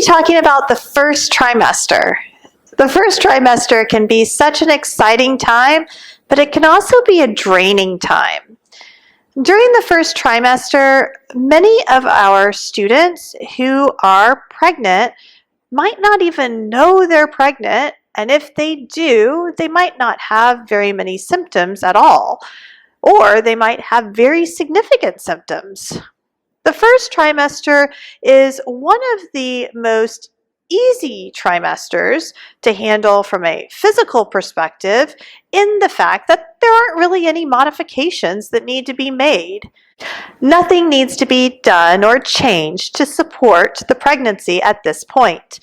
talking about the first trimester. The first trimester can be such an exciting time, but it can also be a draining time. During the first trimester, many of our students who are pregnant might not even know they're pregnant, and if they do, they might not have very many symptoms at all, or they might have very significant symptoms. The first trimester is one of the most easy trimesters to handle from a physical perspective, in the fact that there aren't really any modifications that need to be made. Nothing needs to be done or changed to support the pregnancy at this point.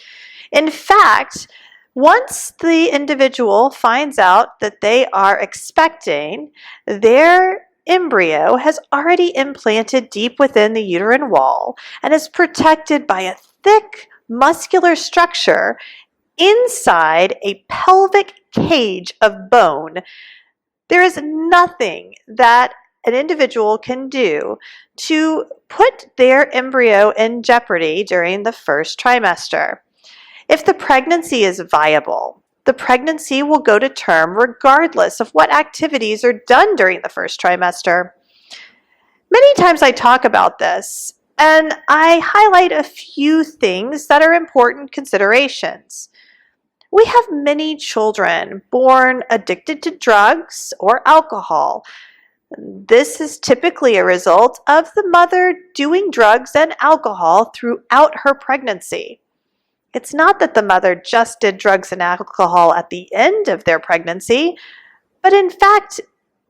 In fact, once the individual finds out that they are expecting, their embryo has already implanted deep within the uterine wall and is protected by a thick muscular structure inside a pelvic cage of bone. There is nothing that an individual can do to put their embryo in jeopardy during the first trimester. If the pregnancy is viable, the pregnancy will go to term regardless of what activities are done during the first trimester. Many times I talk about this, and I highlight a few things that are important considerations. We have many children born addicted to drugs or alcohol. This is typically a result of the mother doing drugs and alcohol throughout her pregnancy. It's not that the mother just did drugs and alcohol at the end of their pregnancy, but in fact,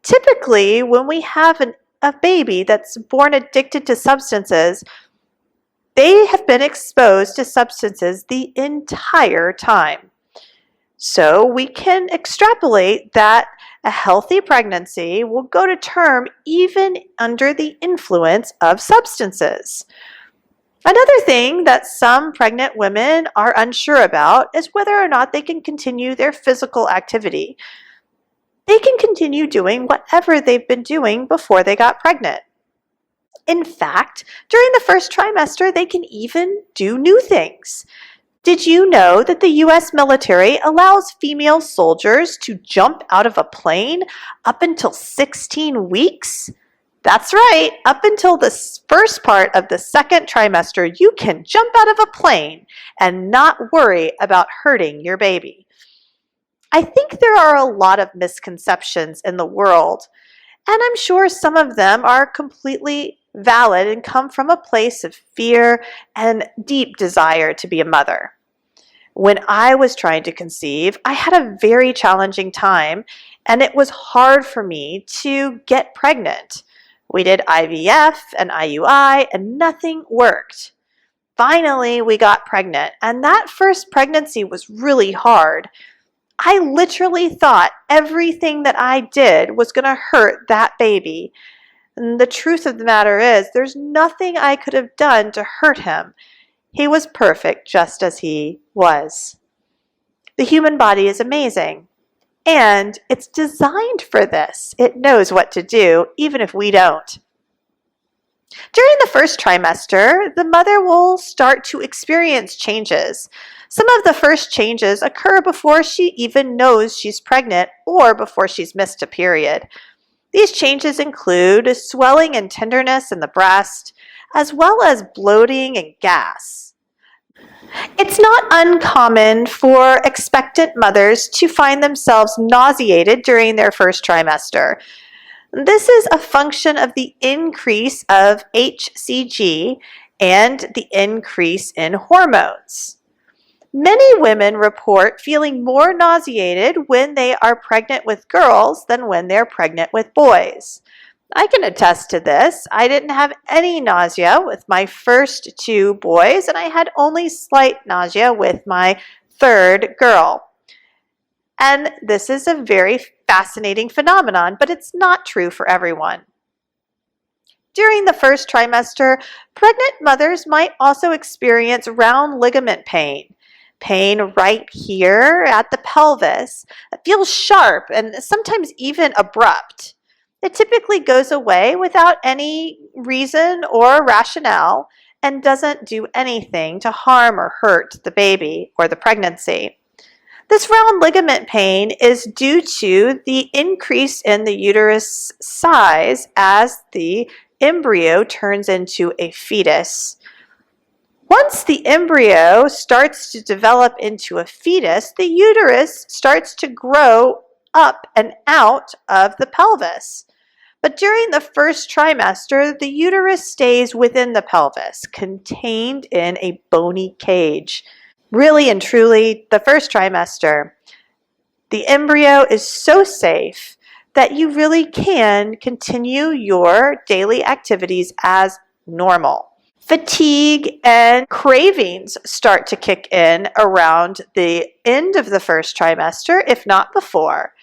typically when we have a baby that's born addicted to substances, they have been exposed to substances the entire time. So we can extrapolate that a healthy pregnancy will go to term even under the influence of substances. Another thing that some pregnant women are unsure about is whether or not they can continue their physical activity. They can continue doing whatever they've been doing before they got pregnant. In fact, during the first trimester, they can even do new things. Did you know that the U.S. military allows female soldiers to jump out of a plane up until 16 weeks? That's right, up until the first part of the second trimester, you can jump out of a plane and not worry about hurting your baby. I think there are a lot of misconceptions in the world, and I'm sure some of them are completely valid and come from a place of fear and deep desire to be a mother. When I was trying to conceive, I had a very challenging time, and it was hard for me to get pregnant. We did IVF and IUI, and nothing worked. Finally, we got pregnant, and that first pregnancy was really hard. I literally thought everything that I did was going to hurt that baby. And the truth of the matter is, there's nothing I could have done to hurt him. He was perfect just as he was. The human body is amazing, and it's designed for this. It knows what to do, even if we don't. During the first trimester, the mother will start to experience changes. Some of the first changes occur before she even knows she's pregnant or before she's missed a period. These changes include swelling and tenderness in the breast, as well as bloating and gas. It's not uncommon for expectant mothers to find themselves nauseated during their first trimester. This is a function of the increase of HCG and the increase in hormones. Many women report feeling more nauseated when they are pregnant with girls than when they're pregnant with boys. I can attest to this. I didn't have any nausea with my first two boys, and I had only slight nausea with my third girl. And this is a very fascinating phenomenon, but it's not true for everyone. During the first trimester, pregnant mothers might also experience round ligament pain. Pain right here at the pelvis. It feels sharp and sometimes even abrupt. It typically goes away without any reason or rationale, and doesn't do anything to harm or hurt the baby or the pregnancy. This round ligament pain is due to the increase in the uterus size as the embryo turns into a fetus. Once the embryo starts to develop into a fetus, the uterus starts to grow up and out of the pelvis. But during the first trimester, the uterus stays within the pelvis, contained in a bony cage. Really and truly, the first trimester, the embryo is so safe that you really can continue your daily activities as normal. Fatigue and cravings start to kick in around the end of the first trimester, if not before,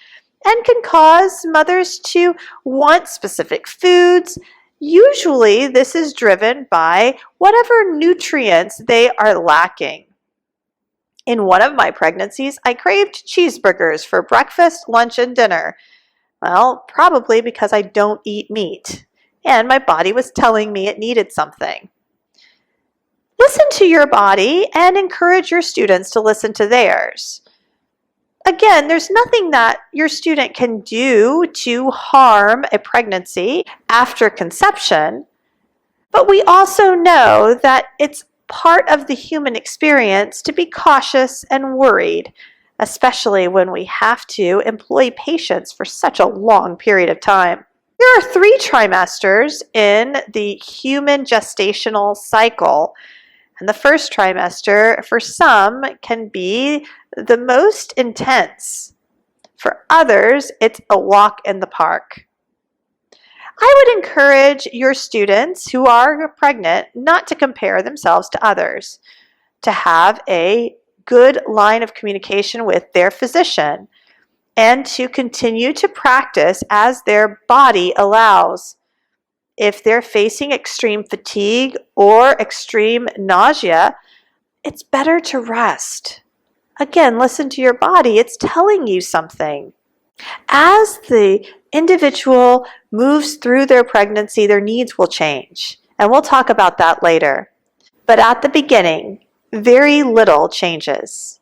and can cause mothers to want specific foods. Usually, this is driven by whatever nutrients they are lacking. In one of my pregnancies, I craved cheeseburgers for breakfast, lunch, and dinner. Well, probably because I don't eat meat, and my body was telling me it needed something. Listen to your body and encourage your students to listen to theirs. Again, there's nothing that your student can do to harm a pregnancy after conception, but we also know that it's part of the human experience to be cautious and worried, especially when we have to employ patients for such a long period of time. There are 3 trimesters in the human gestational cycle, and the first trimester for some can be the most intense. For others, it's a walk in the park. I would encourage your students who are pregnant not to compare themselves to others, to have a good line of communication with their physician, and to continue to practice as their body allows. If they're facing extreme fatigue or extreme nausea, it's better to rest. Again, listen to your body. It's telling you something. As the individual moves through their pregnancy, their needs will change, and we'll talk about that later. But at the beginning, very little changes.